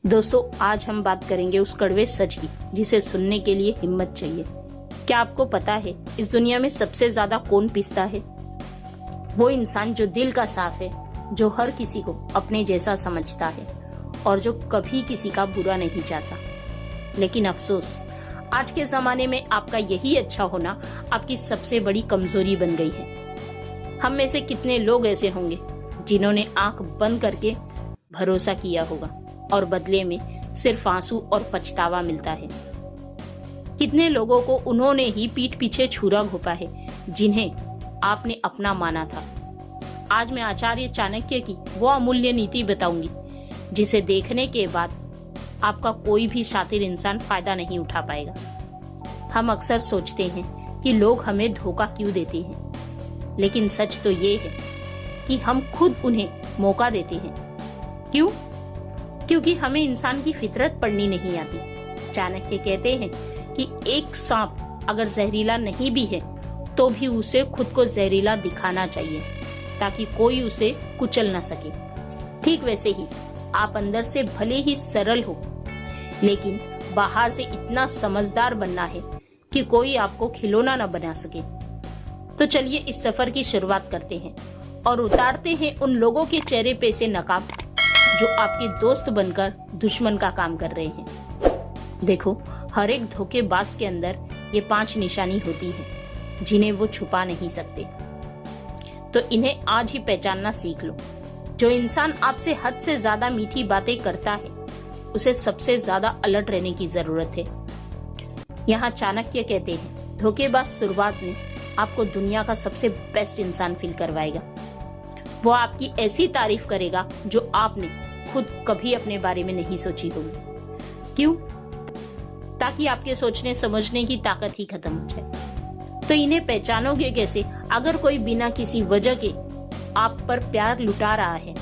दोस्तों, आज हम बात करेंगे उस कड़वे सच की जिसे सुनने के लिए हिम्मत चाहिए। क्या आपको पता है इस दुनिया में सबसे ज्यादा कौन पिसता है? वो इंसान जो दिल का साफ है, जो हर किसी को अपने जैसा समझता है और जो कभी किसी का बुरा नहीं चाहता। लेकिन अफसोस, आज के जमाने में आपका यही अच्छा होना आपकी सबसे बड़ी कमजोरी बन गई है। हम में से कितने लोग ऐसे होंगे जिन्होंने आंख बंद करके भरोसा किया होगा और बदले में सिर्फ आंसू और पछतावा मिलता है। कितने लोगों को उन्होंने ही पीठ पीछे छुरा घोंपा है जिन्हें आपने अपना माना था। आज मैं आचार्य चाणक्य की वो अमूल्य नीति बताऊंगी जिसे देखने के बाद आपका कोई भी शातिर इंसान फायदा नहीं उठा पाएगा। हम अक्सर सोचते हैं कि लोग हमें धोखा क्यों देते हैं, लेकिन सच तो ये है कि हम खुद उन्हें मौका देते हैं। क्यों? क्योंकि हमें इंसान की फितरत पढ़नी नहीं आती। चाणक्य कहते हैं कि एक सांप अगर जहरीला नहीं भी है तो भी उसे खुद को जहरीला दिखाना चाहिए ताकि कोई उसे कुचल ना सके। ठीक वैसे ही आप अंदर से भले ही सरल हो, लेकिन बाहर से इतना समझदार बनना है कि कोई आपको खिलौना न बना सके। तो चलिए इस सफर की शुरुआत करते हैं और उतारते हैं उन लोगों के चेहरे पे से नकाब जो आपके दोस्त बनकर दुश्मन का काम कर रहे हैं। देखो, हर एक धोखेबाज के अंदर ये 5 निशानी होती है जिन्हें वो छुपा नहीं सकते। तो इन्हें आज ही पहचानना सीख लो। जो इंसान आपसे हद से ज्यादा मीठी बातें करता है उसे सबसे ज्यादा अलर्ट रहने की जरूरत है। यहाँ चाणक्य कहते हैं, धोखेबाज शुरुआत में आपको दुनिया का सबसे बेस्ट इंसान फील करवाएगा। वो आपकी ऐसी तारीफ करेगा जो आपने खुद कभी अपने बारे में नहीं सोची होगी। क्यों? ताकि आपके सोचने समझने की ताकत ही खत्म हो जाए। तो इन्हें पहचानोगे कैसे? अगर कोई बिना किसी वजह के आप पर प्यार लुटा रहा है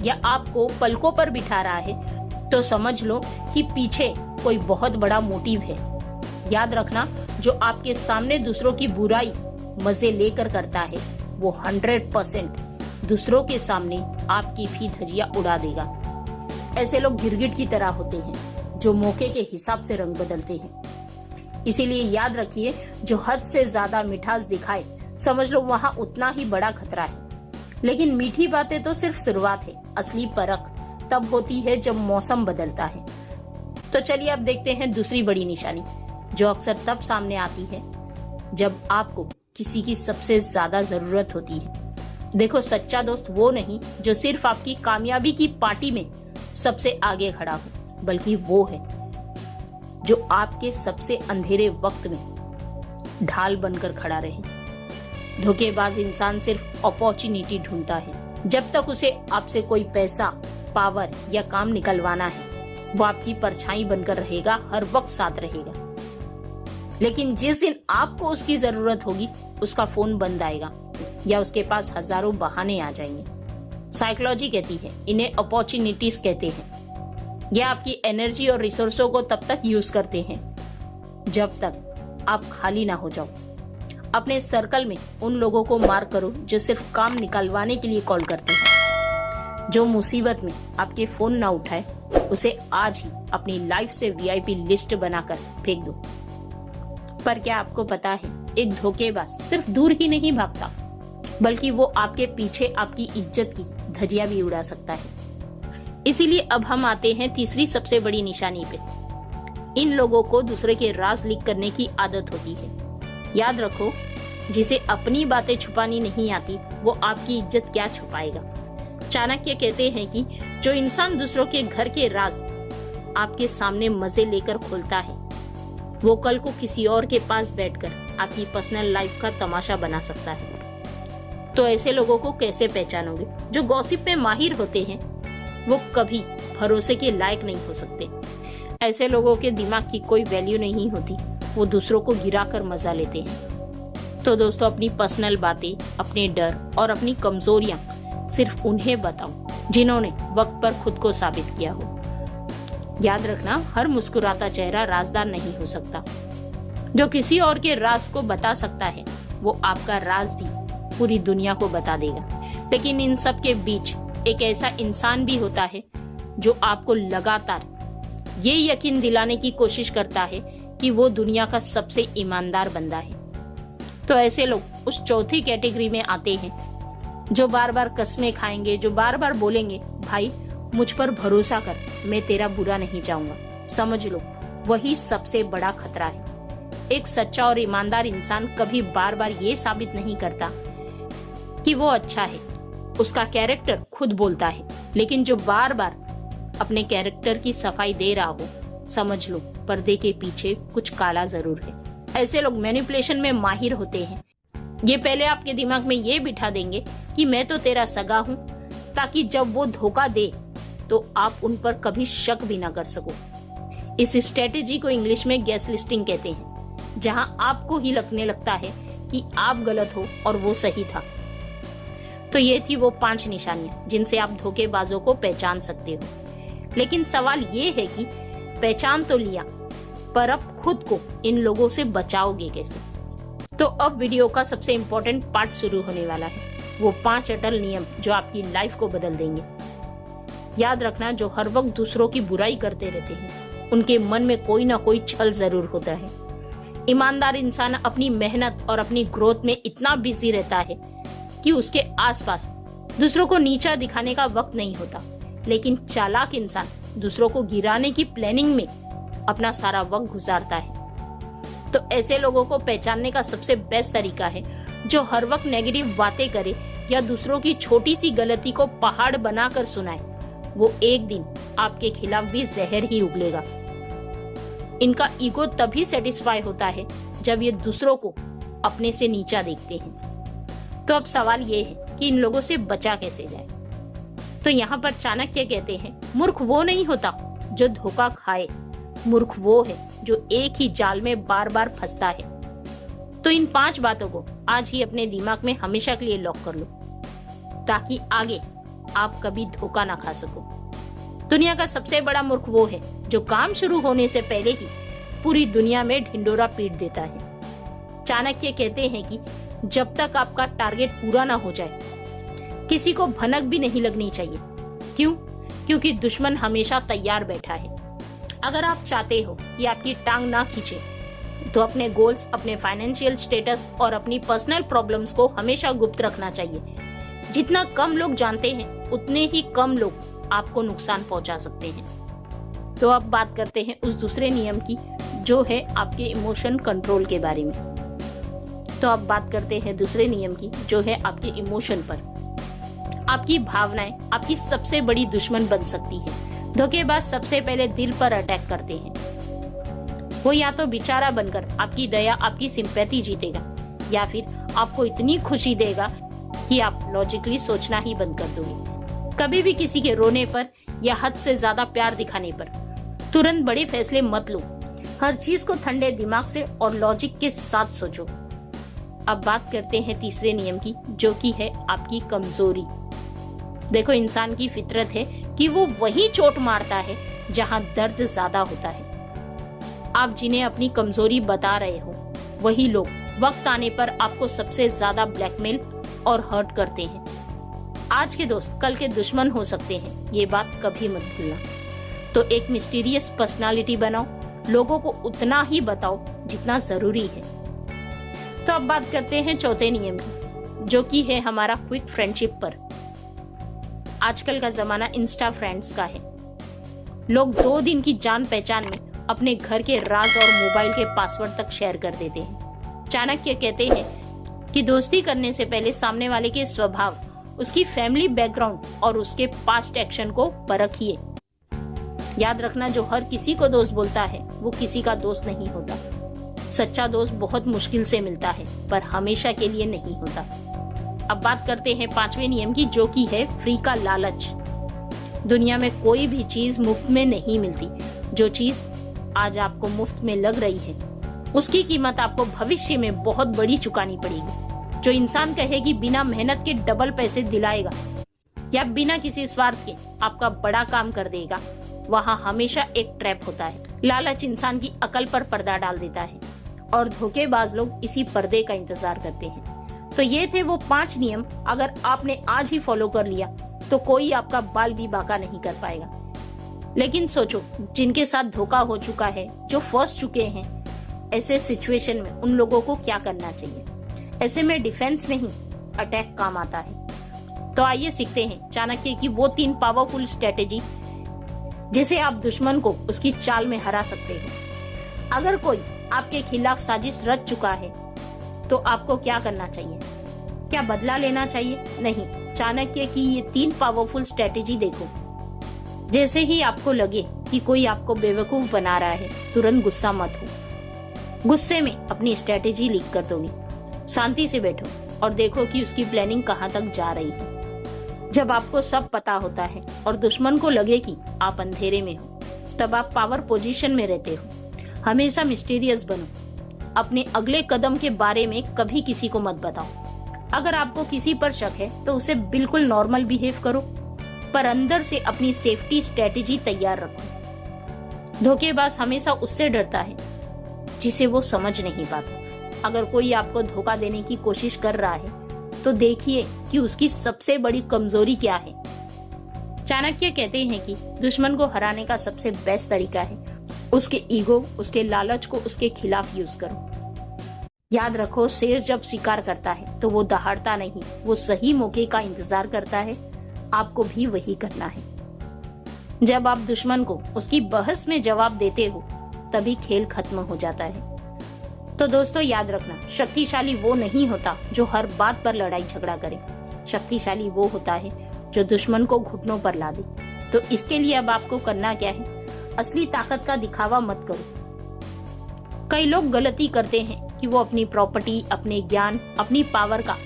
या आपको पलकों पर बिठा रहा है तो समझ लो कि पीछे कोई बहुत बड़ा मोटिव है। याद रखना, जो आपके सामने दूसरों की बुराई मजे लेकर करता है वो 100% दूसरों के सामने आपकी भी धज्जियां उड़ा देगा। ऐसे लोग गिरगिट की तरह होते हैं जो मौके के हिसाब से रंग बदलते हैं। इसीलिए याद रखिए, जो हद से ज्यादा मिठास दिखाए समझ लो वहाँ उतना ही बड़ा खतरा है। लेकिन मीठी बातें तो सिर्फ शुरुआत है, असली परख तब होती है जब मौसम बदलता है। तो चलिए अब देखते हैं दूसरी बड़ी निशानी जो अक्सर तब सामने आती है जब आपको किसी की सबसे ज्यादा जरूरत होती है। देखो, सच्चा दोस्त वो नहीं जो सिर्फ आपकी कामयाबी की पार्टी में सबसे आगे खड़ा हो, बल्कि वो है जो आपके सबसे अंधेरे वक्त में ढाल बनकर खड़ा रहे। धोखेबाज इंसान सिर्फ अपॉर्चुनिटी ढूंढता है। जब तक उसे आपसे कोई पैसा, पावर या काम निकलवाना है वो आपकी परछाई बनकर रहेगा, हर वक्त साथ रहेगा। लेकिन जिस दिन आपको उसकी जरूरत होगी उसका फोन बंद आएगा या उसके पास हजारों बहाने आ जाएंगे। साइकोलॉजी कहती है इन्हें अपॉर्चुनिटीज कहते हैं। यह आपकी एनर्जी और रिसोर्सों को तब तक यूज करते हैं जब तक आप खाली ना हो जाओ। अपने सर्कल में उन लोगों को मार्क करो जो सिर्फ काम निकलवाने के लिए कॉल करते हैं। जो मुसीबत में आपके फोन ना उठाए उसे आज ही अपनी लाइफ से वीआईपी लिस्ट बनाकर फेंक दो। पर क्या आपको पता है, एक धोखेबाज सिर्फ दूर ही नहीं भागता बल्कि वो आपके पीछे आपकी इज्जत की धज्जियां भी उड़ा सकता है। इसीलिए अब हम आते हैं तीसरी सबसे बड़ी निशानी पे। इन लोगों को दूसरे के राज लीक करने की आदत होती है। याद रखो, जिसे अपनी बातें छुपानी नहीं आती वो आपकी इज्जत क्या छुपाएगा। चाणक्य कहते हैं कि जो इंसान दूसरों के घर के राज आपके सामने मजे लेकर खोलता है वो कल को किसी और के पास बैठकर आपकी पर्सनल लाइफ का तमाशा बना सकता है। तो ऐसे लोगों को कैसे पहचानोगे? जो गॉसिप में माहिर होते हैं वो कभी भरोसे के लायक नहीं हो सकते। ऐसे लोगों के दिमाग की कोई वैल्यू नहीं होती, वो दूसरों को गिराकर मजा लेते हैं। तो दोस्तों, अपनी पर्सनल बातें, अपने डर और अपनी कमजोरियां सिर्फ उन्हें बताओ जिन्होंने वक्त पर खुद को साबित किया हो। याद रखना, हर मुस्कुराता चेहरा राजदार नहीं हो सकता। जो किसी और के राज को बता सकता है वो आपका राज भी पूरी दुनिया को बता देगा। लेकिन इन सब के बीच एक ऐसा इंसान भी होता है जो आपको लगातार ये यकीन दिलाने की कोशिश करता है कि वो दुनिया का सबसे ईमानदार बंदा है। तो ऐसे लोग उस चौथी कैटेगरी में आते हैं जो बार बार कस्में खाएंगे, जो बार बार बोलेंगे भाई मुझ पर भरोसा कर, मैं तेरा बुरा नहीं चाहूंगा। समझ लो वही सबसे बड़ा खतरा है। एक सच्चा और ईमानदार इंसान कभी बार बार ये साबित नहीं करता कि वो अच्छा है, उसका कैरेक्टर खुद बोलता है। लेकिन जो बार बार अपने कैरेक्टर की सफाई दे रहा हो, समझ लो पर्दे के पीछे कुछ काला जरूर है। ऐसे लोग मैनिपुलेशन में माहिर होते हैं। ये पहले आपके दिमाग में ये बिठा देंगे कि मैं तो तेरा सगा हूँ, ताकि जब वो धोखा दे तो आप उन पर कभी शक भी ना कर सको। इस स्ट्रेटेजी को इंग्लिश में गैस लिस्टिंग कहते हैं, जहां आपको ही लगने लगता है कि आप गलत हो और वो सही था। तो ये थी वो 5 निशानियां जिनसे आप धोखेबाजों को पहचान सकते हो। लेकिन सवाल ये है कि पहचान तो लिया, पर अब खुद को इन लोगों से बचाओगे कैसे? तो अब वीडियो का सबसे इम्पोर्टेंट पार्ट शुरू होने वाला है, वो 5 अटल नियम जो आपकी लाइफ को बदल देंगे। याद रखना, जो हर वक्त दूसरों की बुराई करते रहते हैं, उनके मन में कोई ना कोई छल जरूर होता है। ईमानदार इंसान अपनी मेहनत और अपनी ग्रोथ में इतना बिजी रहता है कि उसके आसपास दूसरों को नीचा दिखाने का वक्त नहीं होता। लेकिन चालाक इंसान दूसरों को गिराने की प्लानिंग में अपना सारा वक्त गुजारता है। तो ऐसे लोगों को पहचानने का सबसे बेस्ट तरीका है जो हर वक्त नेगेटिव बातें करे या दूसरों की छोटी सी गलती को पहाड़ बनाकर सुनाए। वो एक दिन आपके खिलाफ भी जहर ही उगलेगा। इनका ईगो तभी सेटिस्फाई होता है जब ये दूसरों को अपने से नीचा देखते हैं। तो अब सवाल ये है कि इन लोगों से बचा कैसे जाए? तो यहाँ पर चाणक्य कहते हैं, मूर्ख वो नहीं होता जो धोखा खाए, मूर्ख वो है जो एक ही जाल में बार बार फंसता है। तो इन 5 बातों को आज ही अपने दिमाग में हमेशा के लिए लॉक कर लो, ताकि आगे आप कभी धोखा ना खा सको। दुनिया का सबसे बड़ा मूर्ख वो है जो काम शुरू होने से पहले ही पूरी दुनिया में ढिंडोरा पीट देता है। चाणक्य कहते हैं कि जब तक आपका टारगेट पूरा ना हो जाए, किसी को भनक भी नहीं लगनी चाहिए। क्यों? क्योंकि दुश्मन हमेशा तैयार बैठा है। अगर आप चाहते हो कि आपकी टांग ना खींचे, तो अपने गोल्स, अपने फाइनेंशियल स्टेटस और अपनी पर्सनल प्रॉब्लम्स को हमेशा गुप्त रखना चाहिए। जितना कम लोग जानते हैं, उतने ही कम लोग आपको नुकसान पहुंचा सकते हैं। तो अब बात करते हैं उस दूसरे नियम की, जो है आपके इमोशन कंट्रोल के बारे में। तो अब बात करते हैं दूसरे नियम की, जो है आपके इमोशन पर। आपकी भावनाएं आपकी सबसे बड़ी दुश्मन बन सकती है। धोखेबाज सबसे पहले दिल पर अटैक करते हैं। वो या तो बेचारा बनकर आपकी दया, आपकी सिंपैथी जीतेगा, या फिर आपको इतनी खुशी देगा कि आप लॉजिकली सोचना ही बंद कर दोगे। कभी भी किसी के रोने पर या हद से ज्यादा प्यार दिखाने पर तुरंत बड़े फैसले मत लो। हर चीज को ठंडे दिमाग से और लॉजिक के साथ सोचो। अब बात करते हैं तीसरे नियम की, जो कि है आपकी कमजोरी। देखो, इंसान की फितरत है कि वो वही चोट मारता है जहां दर्द ज्यादा होता है। आप जिन्हें अपनी कमजोरी बता रहे हो, वही लोग वक्त आने पर आपको सबसे ज्यादा ब्लैकमेल और हर्ट करते हैं। आज के दोस्त कल के दुश्मन हो सकते हैं, ये बात कभी मत भूलना। तो एक मिस्टीरियस पर्सनालिटी बनाओ, लोगों को उतना ही बताओ जितना जरूरी है। तो अब बात करते हैं चौथे नियम की, जो कि है हमारा क्विक फ्रेंडशिप पर। आजकल का जमाना इंस्टा फ्रेंड्स का है। लोग 2 दिन की जान पहचान में अपने घर के राज और मोबाइल के पासवर्ड तक शेयर कर देते हैं। चाणक्य कहते हैं कि दोस्ती करने से पहले सामने वाले के स्वभाव, उसकी फैमिली बैकग्राउंड और उसके पास्ट एक्शन को परखिए। याद रखना, जो हर किसी को दोस्त बोलता है वो किसी का दोस्त नहीं होता। सच्चा दोस्त बहुत मुश्किल से मिलता है, पर हमेशा के लिए नहीं होता। अब बात करते हैं 5वें नियम की, जो कि है फ्री का लालच। दुनिया में कोई भी चीज मुफ्त में नहीं मिलती। जो चीज आज आपको मुफ्त में लग रही है, उसकी कीमत आपको भविष्य में बहुत बड़ी चुकानी पड़ेगी। जो इंसान कहे कि बिना मेहनत के डबल पैसे दिलाएगा या बिना किसी स्वार्थ के आपका बड़ा काम कर देगा, वहाँ हमेशा एक ट्रैप होता है। लालच इंसान की अकल पर पर्दा डाल देता है और धोखेबाज लोग इसी पर्दे का इंतजार करते हैं। तो ये थे वो 5 नियम। अगर आपने आज ही फॉलो कर लिया तो कोई आपका बाल भी बांका नहीं कर पाएगा। लेकिन सोचो, जिनके साथ धोखा हो चुका है, जो फंस चुके हैं, ऐसे सिचुएशन में उन लोगों को क्या करना चाहिए? ऐसे में डिफेंस नहीं, अटैक काम आता है। तो आइए सीखते हैं चाणक्य की वो 3 पावरफुल स्ट्रेटेजी जिसे आप दुश्मन को उसकी चाल में हरा सकते हैं। अगर कोई आपके खिलाफ साजिश रच चुका है तो आपको क्या करना चाहिए? क्या बदला लेना चाहिए? नहीं, चाणक्य की ये 3 पावरफुल स्ट्रेटेजी देखो। जैसे ही आपको लगे कि कोई आपको बेवकूफ बना रहा है, तुरंत गुस्सा मत हो। गुस्से में अपनी स्ट्रेटेजी लीक कर दोगे। शांति से बैठो और देखो कि उसकी प्लानिंग कहाँ तक जा रही है। जब आपको सब पता होता है और दुश्मन को लगे कि आप अंधेरे में हो, तब आप पावर पोजीशन में रहते हो। हमेशा मिस्टीरियस बनो। अपने अगले कदम के बारे में कभी किसी को मत बताओ। अगर आपको किसी पर शक है तो उसे बिल्कुल नॉर्मल बिहेव करो, पर अंदर से अपनी सेफ्टी स्ट्रेटेजी तैयार रखो। धोखेबाज हमेशा उससे डरता है जिसे वो समझ नहीं पाता। अगर कोई आपको धोखा देने की कोशिश कर रहा है तो देखिए कि उसकी सबसे बड़ी कमजोरी क्या है। चाणक्य कहते हैं कि दुश्मन को हराने का सबसे बेस्ट तरीका है उसके ईगो, उसके लालच को उसके खिलाफ यूज करो। याद रखो, शेर जब शिकार करता है तो वो दहाड़ता नहीं, वो सही मौके का इंतजार करता है। आपको भी वही करना है। जब आप दुश्मन को उसकी बहस में जवाब देते हो, तभी खेल खत्म हो जाता है। तो दोस्तों याद रखना, शक्तिशाली वो नहीं होता जो हर बात पर लड़ाई झगड़ा करे। शक्तिशाली वो होता है जो दुश्मन को घुटनों पर ला दे। तो इसके लिए अब आपको करना क्या है? असली ताकत का दिखावा मत करो। कई लोग गलती करते हैं कि वो अपनी प्रॉपर्टी, अपने ज्ञान, अपनी पावर का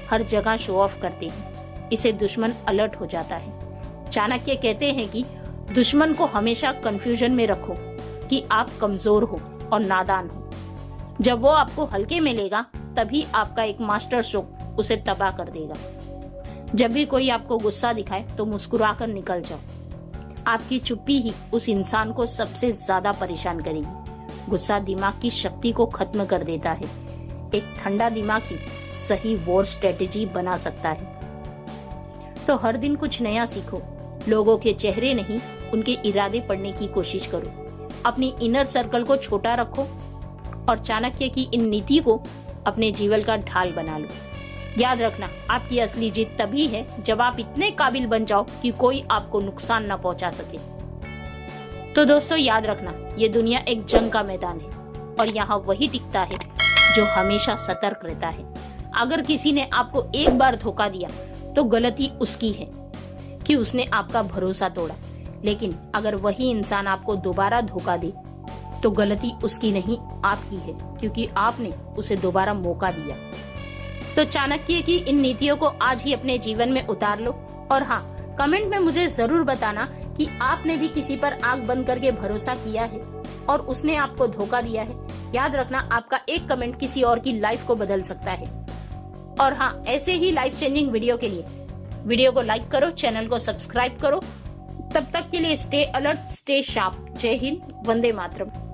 हर जगह शो ऑफ करते हैं। इसे दुश्मन अलर्ट हो जाता है। चाणक्य कहते हैं कि दुश्मन को हमेशा कंफ्यूजन में रखो कि आप कमजोर हो और नादान हो। जब वो आपको हल्के में लेगा, तभी आपका एक मास्टर स्ट्रोक उसे तबाह कर देगा। जब भी कोई आपको गुस्सा दिखाए तो मुस्कुराकर निकल जाओ। आपकी चुप्पी ही उस इंसान को सबसे ज्यादा परेशान करेगी। गुस्सा दिमाग की शक्ति को खत्म कर देता है। एक ठंडा दिमाग ही सही वॉर स्ट्रेटेजी बना सकता है। तो हर दिन कुछ नया सीखो। लोगों के चेहरे नहीं, उनके इरादे पढ़ने की कोशिश करो। अपनी इनर सर्कल को छोटा रखो और चाणक्य की इन नीति को अपने जीवन का ढाल बना लो। याद रखना, आपकी असली जीत तभी है जब आप इतने काबिल बन जाओ कि कोई आपको नुकसान न पहुंचा सके। तो दोस्तों याद रखना, ये दुनिया एक जंग का मैदान है और यहाँ वही टिकता है जो हमेशा सतर्क रहता है। अगर किसी ने आपको एक बार धोखा दिया तो गलती उसकी है कि उसने आपका भरोसा तोड़ा, लेकिन अगर वही इंसान आपको दोबारा धोखा दे तो गलती उसकी नहीं, आपकी है, क्योंकि आपने उसे दोबारा मौका दिया। तो चाणक्य की इन नीतियों को आज ही अपने जीवन में उतार लो। और हाँ, कमेंट में मुझे जरूर बताना कि आपने भी किसी पर आंख बंद करके भरोसा किया है और उसने आपको धोखा दिया है। याद रखना, आपका एक कमेंट किसी और की लाइफ को बदल सकता है। और हाँ, ऐसे ही लाइफ चेंजिंग वीडियो के लिए वीडियो को लाइक करो, चैनल को सब्सक्राइब करो। तब तक के लिए स्टे अलर्ट, स्टे शार्प। जय हिंद, वंदे मातरम।